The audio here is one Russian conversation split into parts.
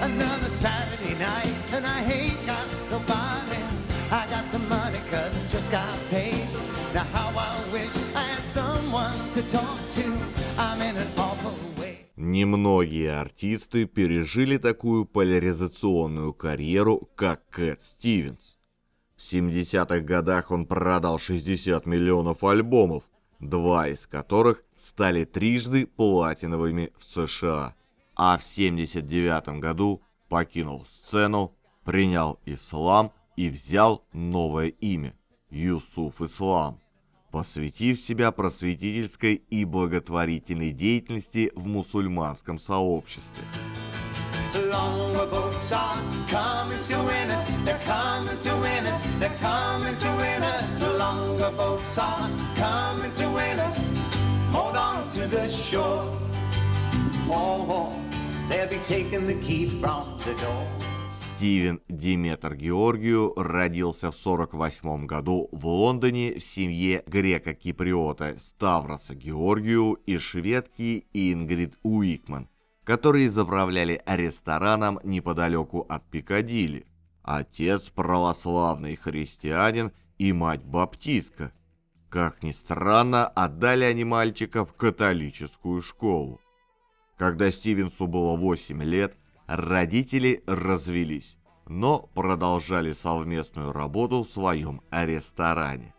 Another Saturday night, and I ain't got nobody. I got some money 'cause I just got paid. Now how I wish I had someone to talk to. I'm in an awful way. Немногие артисты пережили такую поляризационную карьеру, как Кэт Стивенс. В 70-х годах он продал 60 миллионов альбомов, 2 из которых стали трижды платиновыми в США. А в 79 году покинул сцену, принял ислам и взял новое имя – Юсуф Ислам, посвятив себя просветительской и благотворительной деятельности в мусульманском сообществе. Long boats are coming to win us, they're coming to win us, they're coming to win us. Longer boats are coming to win us. Hold on to the shore. Oh, they'll be taking the key from the door. Стивен Диметр Георгию родился в 1948 году в Лондоне в семье греко-киприота Ставроса Георгию и шведки Ингрид Уикман, которые заправляли рестораном неподалеку от Пикадилли. Отец православный христианин и мать баптистка. Как ни странно, отдали они мальчика в католическую школу. Когда Стивенсу было 8 лет, родители развелись, но продолжали совместную работу в своем ресторане.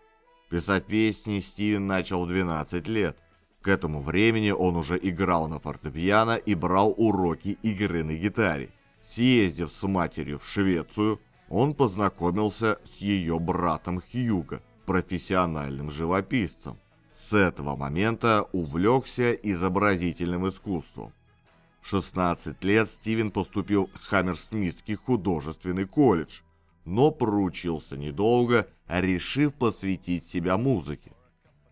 Писать песни Стивен начал в 12 лет. К этому времени он уже играл на фортепиано и брал уроки игры на гитаре. Съездив с матерью в Швецию, он познакомился с ее братом Хьюго, профессиональным живописцем. С этого момента увлекся изобразительным искусством. В 16 лет Стивен поступил в Хаммерсмитский художественный колледж, но проучился недолго, решив посвятить себя музыке.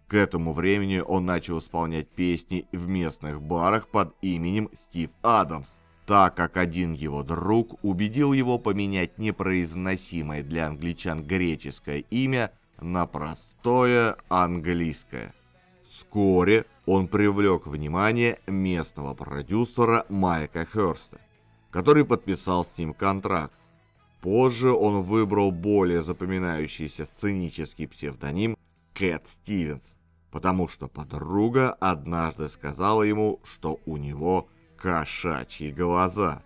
К этому времени он начал исполнять песни в местных барах под именем Стив Адамс, так как один его друг убедил его поменять непроизносимое для англичан греческое имя на простое английское. Вскоре он привлек внимание местного продюсера Майка Хёрста, который подписал с ним контракт. Позже он выбрал более запоминающийся сценический псевдоним Кэт Стивенс, потому что подруга однажды сказала ему, что у него кошачьи глаза.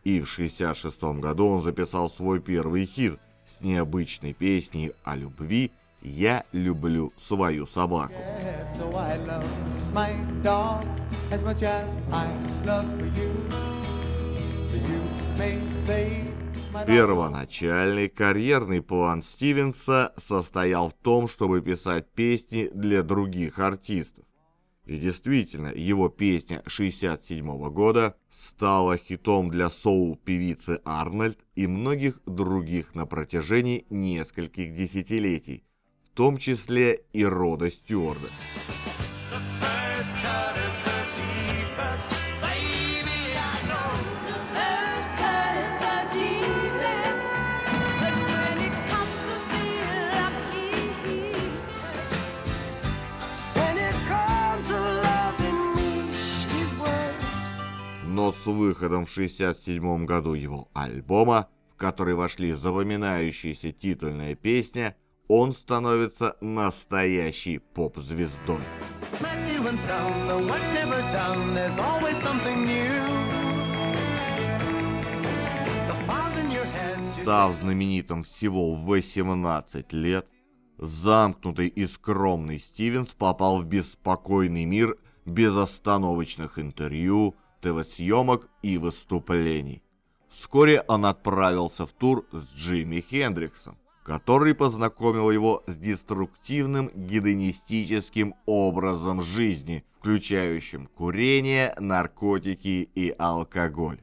И в 1966 году он записал свой первый хит с необычной песней о любви «Я люблю свою собаку». Первоначальный карьерный план Стивенса состоял в том, чтобы писать песни для других артистов. И действительно, его песня 1967 года стала хитом для соул-певицы Арнольд и многих других на протяжении нескольких десятилетий, в том числе и Рода Стюарда. Но с выходом в 1967 году его альбома, в который вошли запоминающаяся титульная песня, он становится настоящей поп-звездой. Став знаменитым всего в 18 лет, замкнутый и скромный Стивенс попал в беспокойный мир безостановочных интервью, ТВ-съемок и выступлений. Вскоре он отправился в тур с Джимми Хендриксом, который познакомил его с деструктивным гедонистическим образом жизни, включающим курение, наркотики и алкоголь.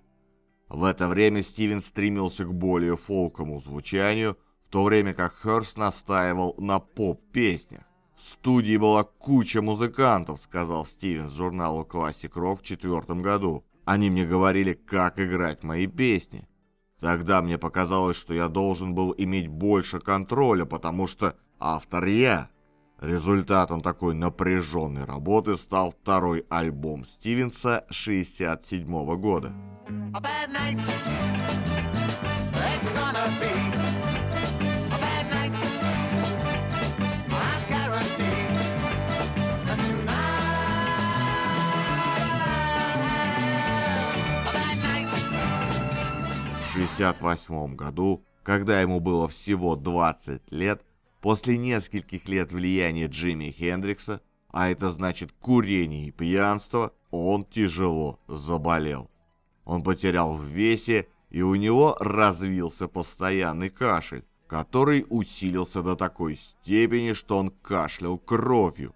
В это время Стивен стремился к более фолковому звучанию, в то время как Хёрст настаивал на поп-песнях. «В студии была куча музыкантов», — сказал Стивен журналу Classic Rock в 1904 году. «Они мне говорили, как играть мои песни. Тогда мне показалось, что я должен был иметь больше контроля, потому что автор я». Результатом такой напряженной работы стал второй альбом Стивенса 1967 года. night. It's gonna be a bad night. I guarantee that tonight a bad night. В 1968 году, когда ему было всего 20 лет, после нескольких лет влияния Джимми Хендрикса, а это значит курение и пьянство, он тяжело заболел. Он потерял в весе, и у него развился постоянный кашель, который усилился до такой степени, что он кашлял кровью.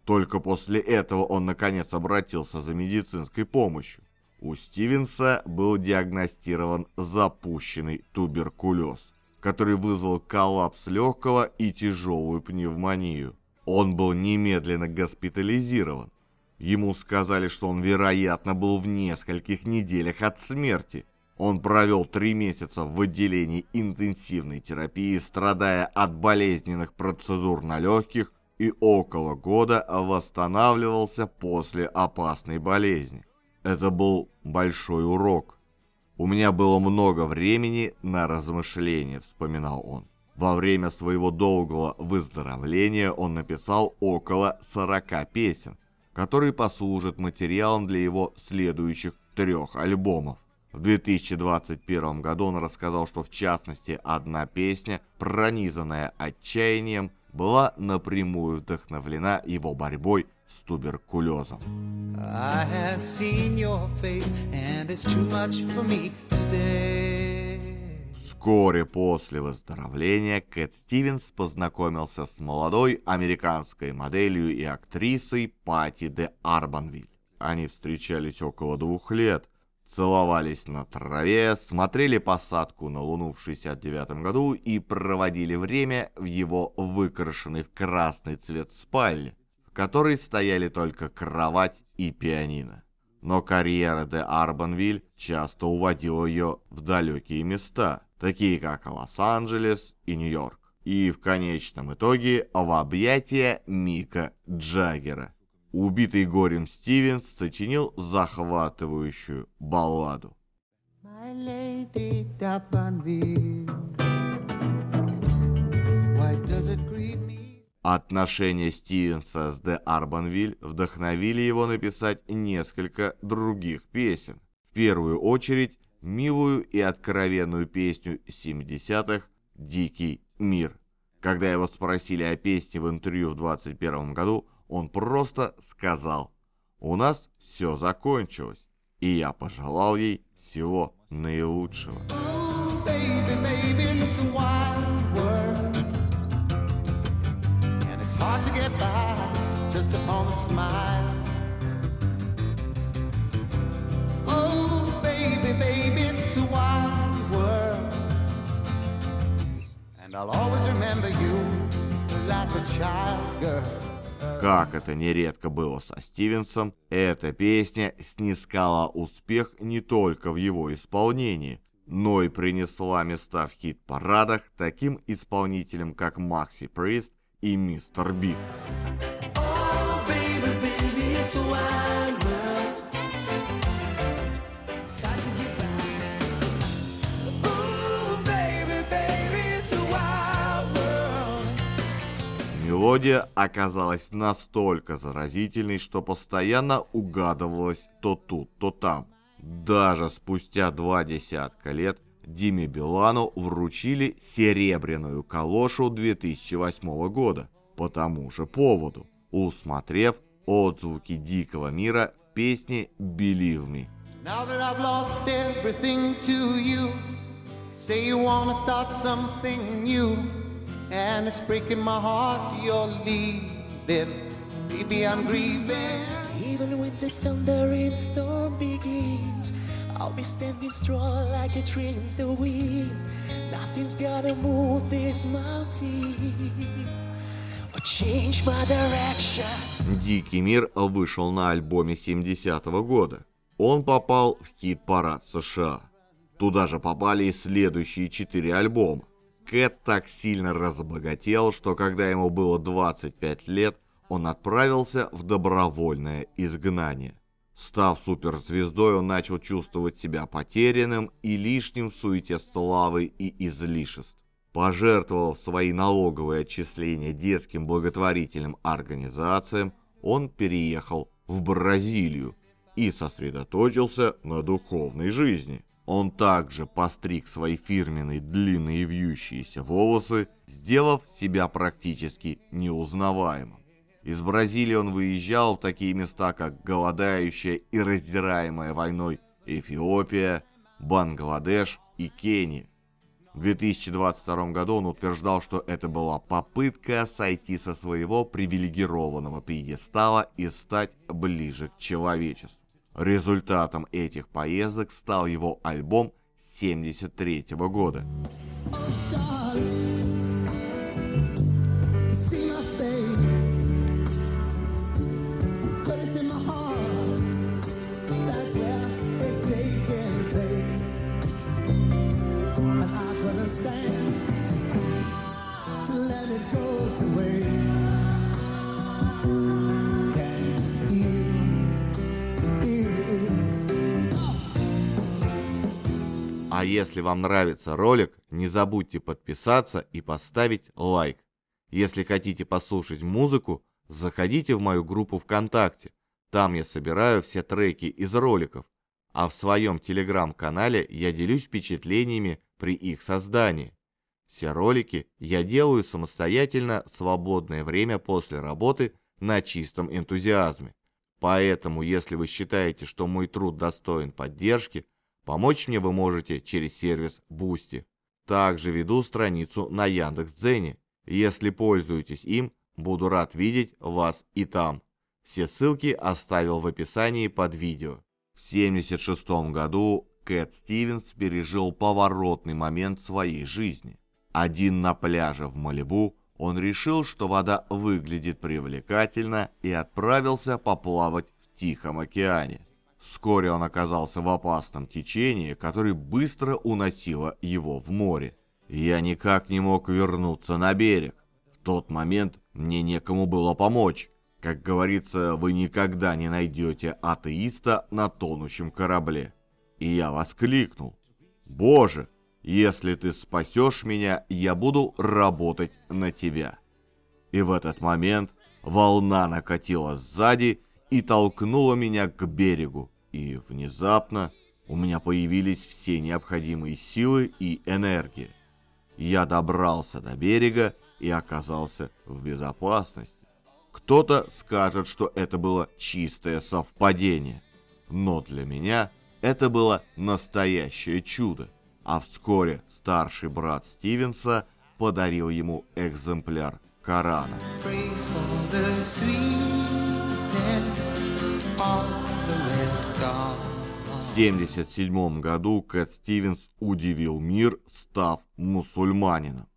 Только после этого он наконец обратился за медицинской помощью. У Стивенса был диагностирован запущенный туберкулез, который вызвал коллапс легкого и тяжелую пневмонию. Он был немедленно госпитализирован. Ему сказали, что он, вероятно, был в нескольких неделях от смерти. Он провел 3 месяца в отделении интенсивной терапии, страдая от болезненных процедур на легких, и около года восстанавливался после опасной болезни. Это был большой урок. «У меня было много времени на размышления», — вспоминал он. Во время своего долгого выздоровления он написал около 40 песен, которые послужат материалом для его следующих 3 альбомов. В 2021 году он рассказал, что в частности одна песня, пронизанная отчаянием, была напрямую вдохновлена его борьбой с туберкулезом. I have seen your face, and it's too much for me today. Вскоре после выздоровления Кэт Стивенс познакомился с молодой американской моделью и актрисой Патти де Арбанвиль. Они встречались около 2 лет, целовались на траве, смотрели посадку на Луну в 1969 году и проводили время в его выкрашенной в красный цвет спальне, в которой стояли только кровать и пианино. Но карьера де Арбанвиль часто уводила ее в далекие места, такие как Лос-Анджелес и Нью-Йорк, и в конечном итоге в объятия Мика Джаггера. Убитый горем Стивенс сочинил захватывающую балладу. My lady d'Arbanville, why does it grieve me? Отношения Стивенса с де Арбанвиль вдохновили его написать несколько других песен. В первую очередь, милую и откровенную песню 70-х «Дикий мир». Когда его спросили о песне в интервью в 2021 году, он просто сказал: «У нас все закончилось, и я пожелал ей всего наилучшего». Oh, baby, baby, it's a wild world, and it's hard to get by just upon a smile. Oh, baby, baby, it's a wild world, and I'll always remember you like a child girl. Как это нередко было со Стивенсом, эта песня снискала успех не только в его исполнении, но и принесла места в хит-парадах таким исполнителям, как Макси Прист и Мистер Биг. Oh, baby, baby, it's a wild world. It's hard to get by. Ooh, baby, baby, it's a wild world. Мелодия оказалась настолько заразительной, что постоянно угадывалась то тут, то там. Даже спустя 20 лет Диме Билану вручили серебряную калошу 2008 года по тому же поводу, усмотрев отзвуки дикого мира в песне «Believe Me». Now that I've lost everything to you, say you wanna start something new, and it's breaking my heart you're leaving. Baby, I'm grieving. Even when the thunder and storm begins, I'll be standing strong like a tree in the wind. Nothing's gonna move this mountain or change my direction. «Дикий мир» вышел на альбоме 70-го года. Он попал в хит-парад США. Туда же попали и следующие 4 альбома. Кэт так сильно разбогател, что когда ему было 25 лет, он отправился в добровольное изгнание. Став суперзвездой, он начал чувствовать себя потерянным и лишним в суете славы и излишеств. Пожертвовав свои налоговые отчисления детским благотворительным организациям, он переехал в Бразилию и сосредоточился на духовной жизни. Он также постриг свои фирменные длинные вьющиеся волосы, сделав себя практически неузнаваемым. Из Бразилии он выезжал в такие места, как голодающая и раздираемая войной Эфиопия, Бангладеш и Кения. В 2022 году он утверждал, что это была попытка сойти со своего привилегированного пьедестала и стать ближе к человечеству. Результатом этих поездок стал его альбом 1973 года. А если вам нравится ролик, не забудьте подписаться и поставить лайк. Если хотите послушать музыку, заходите в мою группу ВКонтакте. Там я собираю все треки из роликов. А в своем телеграм-канале я делюсь впечатлениями при их создании. Все ролики я делаю самостоятельно в свободное время после работы на чистом энтузиазме. Поэтому, если вы считаете, что мой труд достоин поддержки, помочь мне вы можете через сервис Boosty. Также веду страницу на Яндекс.Дзене. Если пользуетесь им, буду рад видеть вас и там. Все ссылки оставил в описании под видео. В 1976 году Кэт Стивенс пережил поворотный момент в своей жизни. Один на пляже в Малибу он решил, что вода выглядит привлекательно, и отправился поплавать в Тихом океане. Вскоре он оказался в опасном течении, которое быстро уносило его в море. Я никак не мог вернуться на берег. В тот момент мне некому было помочь. Как говорится, вы никогда не найдете атеиста на тонущем корабле. И я воскликнул: «Боже, если ты спасешь меня, я буду работать на тебя». И в этот момент волна накатила сзади и толкнула меня к берегу. И внезапно у меня появились все необходимые силы и энергия. Я добрался до берега и оказался в безопасности. Кто-то скажет, что это было чистое совпадение, но для меня это было настоящее чудо. А вскоре старший брат Стивенса подарил ему экземпляр Корана. В 1977 году Кэт Стивенс удивил мир, став мусульманином.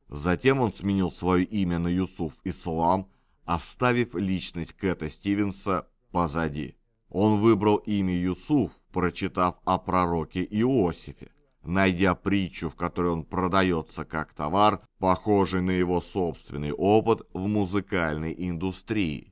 Затем он сменил свое имя на Юсуф Ислам, оставив личность Кэта Стивенса позади. Он выбрал имя Юсуф, прочитав о пророке Иосифе, найдя притчу, в которой он продается как товар, похожий на его собственный опыт в музыкальной индустрии.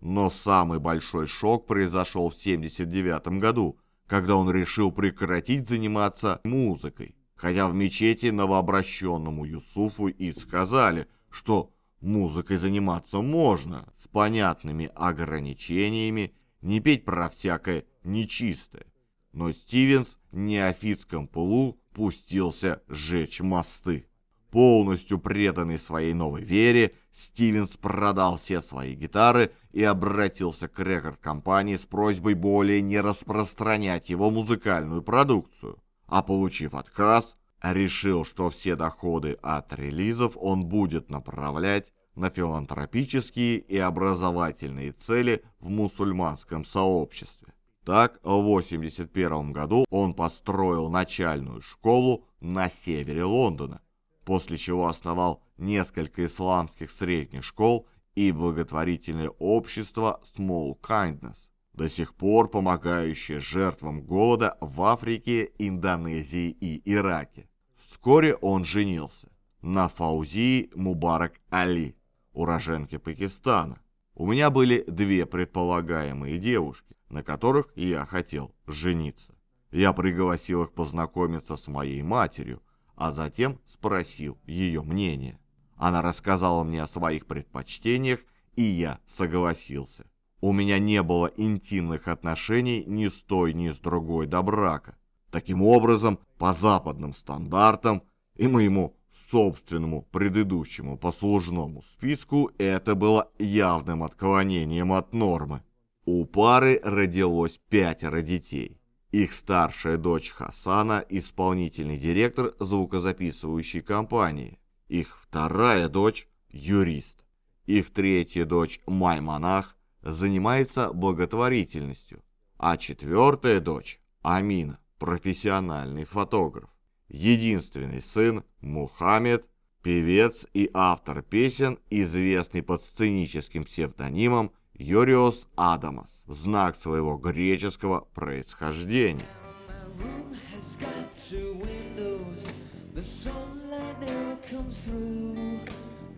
Но самый большой шок произошел в 1979 году, когда он решил прекратить заниматься музыкой, хотя в мечети новообращенному Юсуфу и сказали, что музыкой заниматься можно, с понятными ограничениями, не петь про всякое нечистое. Но Стивенс в неофитском пылу пустился сжечь мосты. Полностью преданный своей новой вере, Стивенс продал все свои гитары и обратился к рекорд-компании с просьбой более не распространять его музыкальную продукцию. А получив отказ, решил, что все доходы от релизов он будет направлять на филантропические и образовательные цели в мусульманском сообществе. Так, в 1981 году он построил начальную школу на севере Лондона, после чего основал несколько исламских средних школ и благотворительное общество Small Kindness, до сих пор помогающее жертвам голода в Африке, Индонезии и Ираке. Вскоре он женился на Фаузии Мубарак Али, уроженке Пакистана. У меня были две предполагаемые девушки. на которых я хотел жениться. Я пригласил их познакомиться с моей матерью, а затем спросил ее мнение. Она рассказала мне о своих предпочтениях, и я согласился. У меня не было интимных отношений ни с той, ни с другой до брака. Таким образом, по западным стандартам и моему собственному предыдущему послужному списку, это было явным отклонением от нормы. У пары родилось 5 детей. Их старшая дочь Хасана – исполнительный директор звукозаписывающей компании. Их вторая дочь – юрист. Их третья дочь Майманах занимается благотворительностью. А четвертая дочь Амина – профессиональный фотограф. Единственный сын Мухаммед – певец и автор песен, известный под сценическим псевдонимом Йориос Адамас, в знак своего греческого происхождения. My room has got 2 windows. The sunlight never comes through.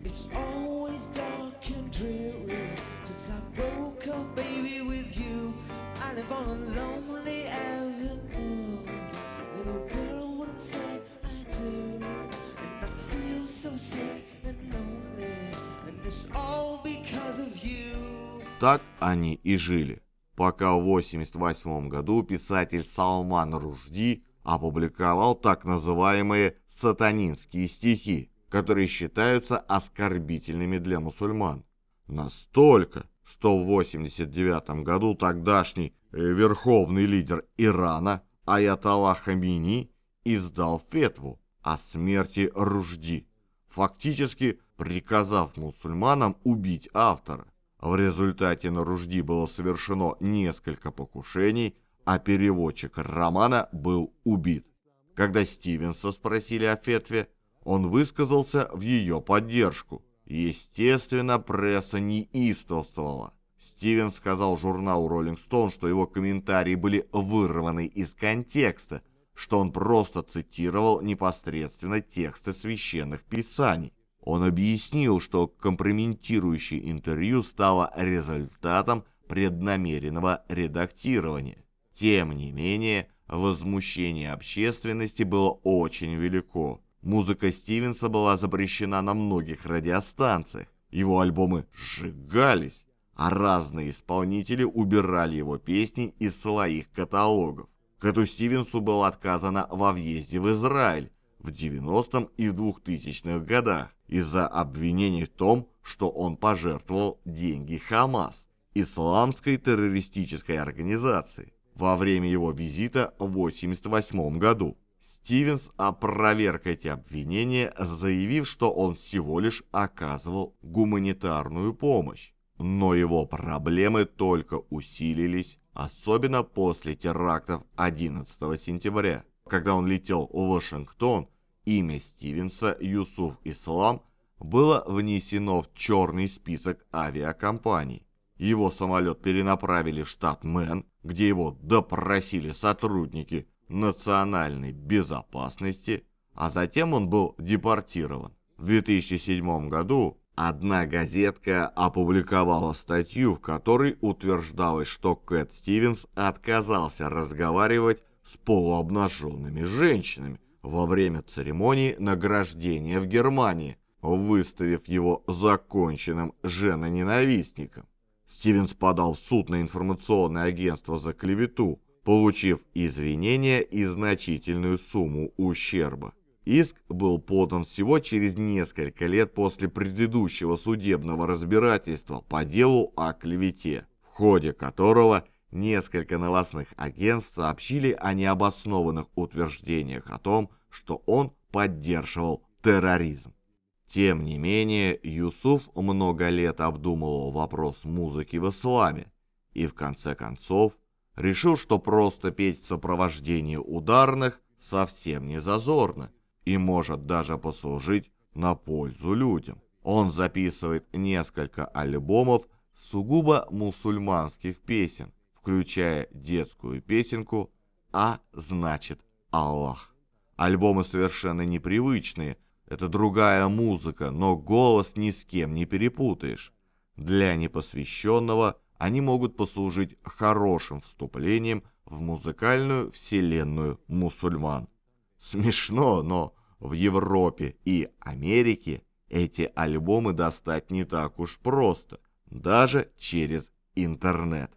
It's always dark and dreary. Since I broke up, baby, with you, I live on a lonely avenue. Little girl wouldn't say I do, and I feel so sick and lonely. And it's all because of you. Так они и жили, пока в 1988 году писатель Салман Рушди опубликовал так называемые сатанинские стихи, которые считаются оскорбительными для мусульман. Настолько, что в 1989 году тогдашний верховный лидер Ирана Аятолла Хамини издал фетву о смерти Рушди, фактически приказав мусульманам убить автора. В результате на Рушди было совершено несколько покушений, а переводчик романа был убит. Когда Стивенса спросили о фетве, он высказался в ее поддержку. Естественно, пресса неистовствовала. Стивенс сказал журналу Rolling Stone, что его комментарии были вырваны из контекста, что он просто цитировал непосредственно тексты священных писаний. Он объяснил, что компрометирующее интервью стало результатом преднамеренного редактирования. Тем не менее, возмущение общественности было очень велико. Музыка Стивенса была запрещена на многих радиостанциях, его альбомы сжигались, а разные исполнители убирали его песни из своих каталогов. Кэту Стивенсу было отказано во въезде в Израиль в 90-м и в 2000-х годах из-за обвинений в том, что он пожертвовал деньги Хамас, исламской террористической организации, во время его визита в 1988 году. Стивенс опроверг эти обвинения, заявив, что он всего лишь оказывал гуманитарную помощь. Но его проблемы только усилились, особенно после терактов 11 сентября. Когда он летел в Вашингтон, имя Стивенса Юсуф Ислам было внесено в черный список авиакомпаний. Его самолет перенаправили в штат Мэн, где его допросили сотрудники национальной безопасности, а затем он был депортирован. В 2007 году одна газетка опубликовала статью, в которой утверждалось, что Кэт Стивенс отказался разговаривать с полуобнаженными женщинами во время церемонии награждения в Германии, выставив его законченным женоненавистником. Стивенс подал в суд на информационное агентство за клевету, получив извинения и значительную сумму ущерба. Иск был подан всего через несколько лет после предыдущего судебного разбирательства по делу о клевете, в ходе которого несколько новостных агентств сообщили о необоснованных утверждениях о том, что он поддерживал терроризм. Тем не менее, Юсуф много лет обдумывал вопрос музыки в исламе и в конце концов решил, что просто петь в сопровождении ударных совсем не зазорно и может даже послужить на пользу людям. Он записывает несколько альбомов сугубо мусульманских песен, включая детскую песенку «А значит Аллах». Альбомы совершенно непривычные, это другая музыка, но голос ни с кем не перепутаешь. Для непосвященного они могут послужить хорошим вступлением в музыкальную вселенную мусульман. Смешно, но в Европе и Америке эти альбомы достать не так уж просто, даже через интернет.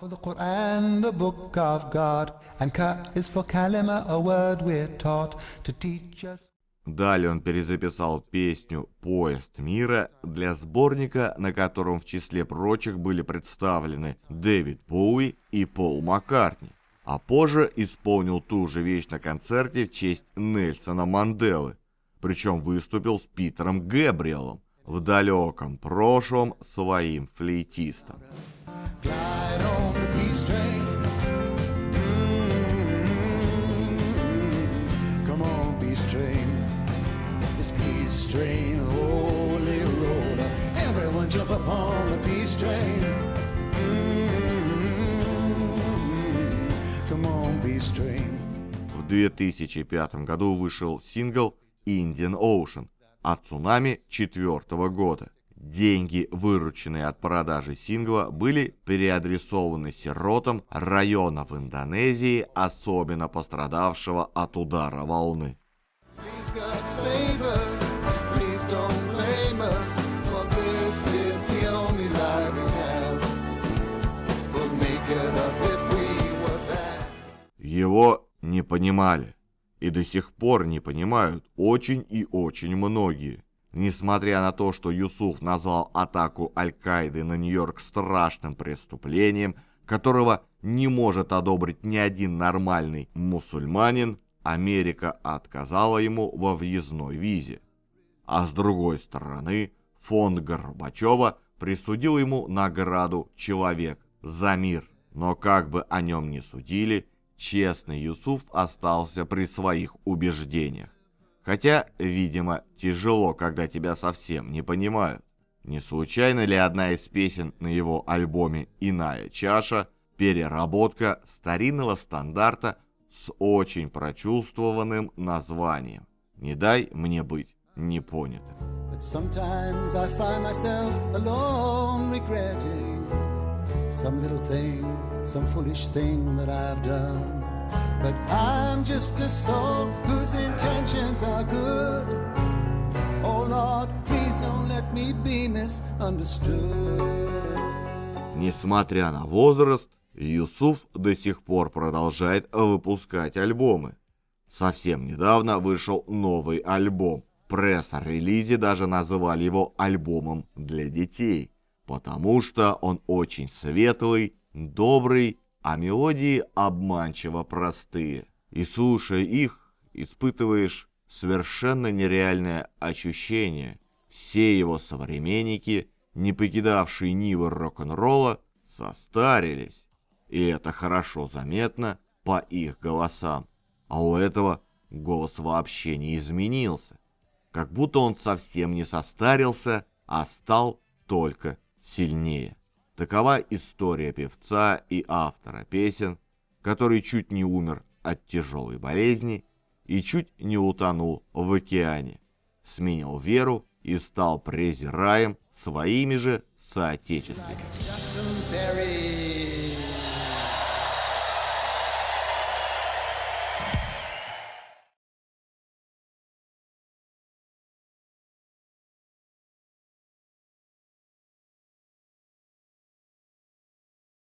For the Quran, the book of God, and Ka is for kalima, a word we're taught to teach us. Далее он перезаписал песню «Поезд мира» для сборника, на котором в числе прочих были представлены Дэвид Боуи и Пол Маккартни. А позже исполнил ту же вещь на концерте в честь Нельсона Манделы. Причем выступил с Питером Гэбриэлом, в далеком прошлом своим флейтистом. Glide on the peace train. Come on, peace train. This peace train, holy roller. Everyone jump upon the peace train. Come on, peace train. В 2005 году вышел сингл «Indian Ocean» от «Цунами» 4-го года. Деньги, вырученные от продажи сингла, были переадресованы сиротам района в Индонезии, особенно пострадавшего от удара волны. Please God save us. Please don't blame us. For this is the only life we have. We'll make it up if we were bad. Его не понимали. И до сих пор не понимают очень и очень многие. Несмотря на то, что Юсуф назвал атаку Аль-Каиды на Нью-Йорк страшным преступлением, которого не может одобрить ни один нормальный мусульманин, Америка отказала ему во въездной визе. А с другой стороны, фонд Горбачева присудил ему награду «Человек за мир». Но как бы о нем ни судили, честный Юсуф остался при своих убеждениях. Хотя, видимо, тяжело, когда тебя совсем не понимают. Не случайно ли одна из песен на его альбоме «Иная чаша» — переработка старинного стандарта с очень прочувствованным названием «Не дай мне быть непонятым». But sometimes I find myself alone regretting some little thing, some foolish thing that I've done. But I'm just a soul whose intentions are good. Oh Lord, please don't let me be misunderstood. Несмотря на возраст, Юсуф до сих пор продолжает выпускать альбомы. Совсем недавно вышел новый альбом. В пресс-релизе даже называли его альбомом для детей, потому что он очень светлый, добрый, а мелодии обманчиво простые. И слушая их, испытываешь совершенно нереальное ощущение. Все его современники, не покидавшие нивы рок-н-ролла, состарились. И это хорошо заметно по их голосам. А у этого голос вообще не изменился. Как будто он совсем не состарился, а стал только сильнее. Такова история певца и автора песен, который чуть не умер от тяжелой болезни и чуть не утонул в океане, сменил веру и стал презираем своими же соотечественниками. Justin Berry